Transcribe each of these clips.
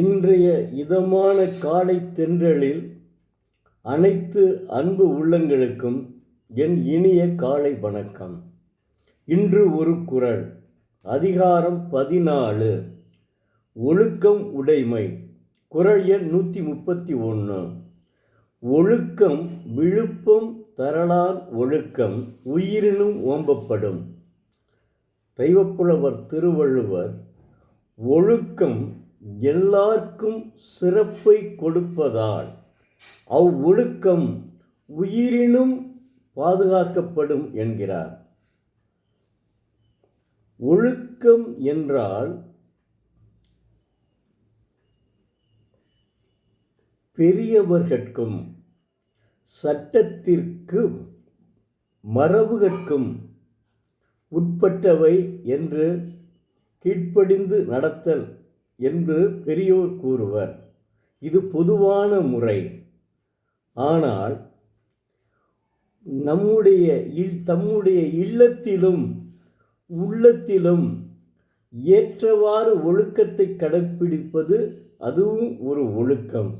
இன்றைய இதமான காலை தென்றலில் அனைத்து அன்பு உள்ளங்களுக்கும் என் இனிய காலை வணக்கம். இன்று ஒரு குறள். அதிகாரம் 14, ஒழுக்கம் உடைமை. குறள் எண் 131. ஒழுக்கம் விழுப்பம் தரலான் ஒழுக்கம் உயிரினும் ஓம்பப்படும். தெய்வப்புலவர் திருவள்ளுவர் ஒழுக்கம் எல்லாருக்கும் சிறப்பை கொடுப்பதால் அவ்வொழுக்கம் உயிரினும் பாதுகாக்கப்படும் என்கிறார். ஒழுக்கம் என்றால் பெரியவர்கட்கும் சட்டத்திற்கும் மரபுகட்கும் உட்பட்டவை என்று கீழ்ப்படிந்து நடத்தல் என்று பெரியோர் கூறுவர். இது பொதுவான முறை. ஆனால் தம்முடைய இல்லத்திலும் உள்ளத்திலும் ஏற்றவாறு ஒழுக்கத்தை கடைப்பிடிப்பது அதுவும் ஒரு ஒழுக்கம்.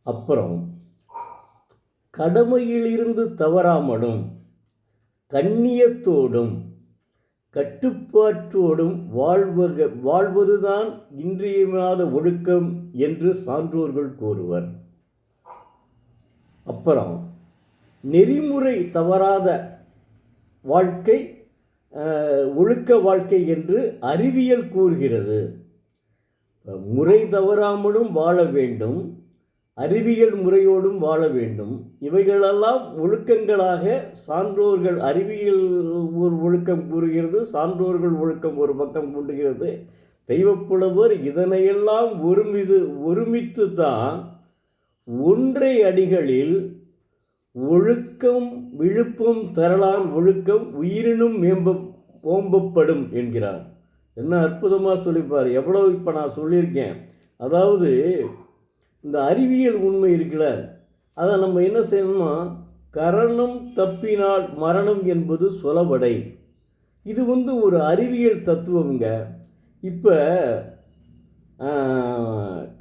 அப்புறம் கடமையிலிருந்து தவறாமலும் கண்ணியத்தோடும் கட்டுப்பாட்டோடும் வாழ்வதுதான் இன்றியமையாத ஒழுக்கம் என்று சான்றோர்கள் கூறுவர். அப்புறம் நெறிமுறை தவறாத வாழ்க்கை ஒழுக்க வாழ்க்கை என்று அறிவியல் கூறுகிறது. முறை தவறாமலும் வாழ வேண்டும், அறிவியல் முறையோடும் வாழ வேண்டும். இவைகளெல்லாம் ஒழுக்கங்களாக சான்றோர்கள் அறிவியல் ஒரு ஒழுக்கம் கூறுகிறது, சான்றோர்கள் ஒழுக்கம் ஒரு பக்கம் கூறுகிறது. தெய்வப்புலவர் இதனையெல்லாம் ஒருமித்து தான் ஒன்றை அடிகளில் ஒழுக்கம் விழுப்பம் தரலான் ஒழுக்கம் உயிரினும் ஓம்பப்படும் என்கிறார். என்ன அற்புதமாக சொல்லிப்பார். எவ்வளவு இப்போ நான் சொல்லியிருக்கேன். அதாவது இந்த அறிவியல் உண்மை இருக்குல்ல, அதை நம்ம என்ன செய்யணுமா, கரணம் தப்பினால் மரணம் என்பது சொலவடை. இது ஒரு அறிவியல் தத்துவங்க. இப்போ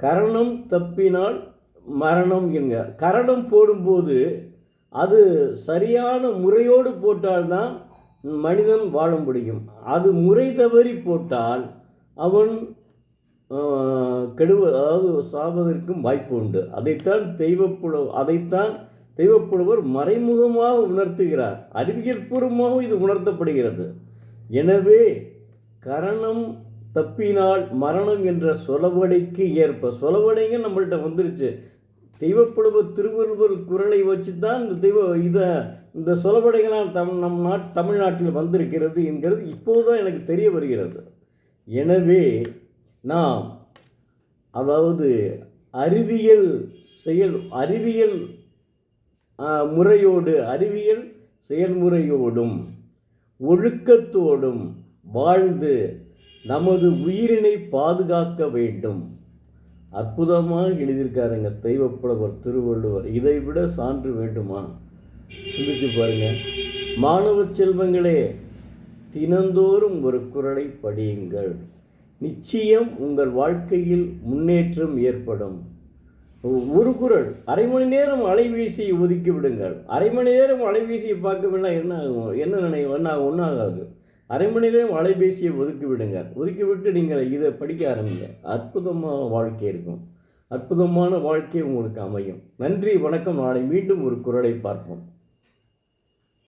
கரணம் தப்பினால் மரணம் என்க கரணம் போடும்போது அது சரியான முறையோடு போட்டால்தான் மனிதன் வாழ முடியும். அது முறை தவறி போட்டால் அவன் அதாவது சாவதற்கும் வாய்ப்பு உண்டு. அதைத்தான் தெய்வப்புலவர் மறைமுகமாக உணர்த்துகிறார். அறிவியல் பூர்வமாக இது உணர்த்தப்படுகிறது. எனவே கரணம் தப்பினால் மரணம் என்ற சொலவடைக்கு ஏற்ப சொலவடைங்க நம்மள்கிட்ட வந்துருச்சு. தெய்வப்புலவர் திருவள்ளுவர் குறளை வச்சு தான் இந்த சொலவடைகளால் தமிழ்நாட்டில் வந்திருக்கிறது என்கிறது இப்போதுதான் எனக்கு தெரிய வருகிறது. எனவே நாம் அதாவது அறிவியல் முறையோடு அறிவியல் செயல்முறையோடும் ஒழுக்கத்தோடும் வாழ்ந்து நமது உயிரினை பாதுகாக்க வேண்டும். அற்புதமாக எழுதியிருக்காருங்க தெய்வப்புலவர் திருவள்ளுவர். இதை விட சான்று வேண்டுமா? சிந்திச்சு பாருங்க. மாணவ செல்வங்களே, தினந்தோறும் ஒரு குறளை படியுங்கள். நிச்சயம் உங்கள் வாழ்க்கையில் முன்னேற்றம் ஏற்படும். ஒரு குறள், அரை மணி நேரம் அலைபேசியை ஒதுக்கி விடுங்கள். அரை மணி நேரம் அலைபேசியை பார்க்கவில்லை என்ன ஆகும்? ஒன்றும் ஆகாது. அரை மணி நேரம் அலைபேசியை ஒதுக்கி விடுங்கள். ஒதுக்கிவிட்டு நீங்கள் இதை படிக்க ஆரம்பிங்க. அற்புதமான வாழ்க்கை இருக்கும். அற்புதமான வாழ்க்கை உங்களுக்கு அமையும். நன்றி, வணக்கம். நாளை மீண்டும் ஒரு குறளை பார்ப்போம்.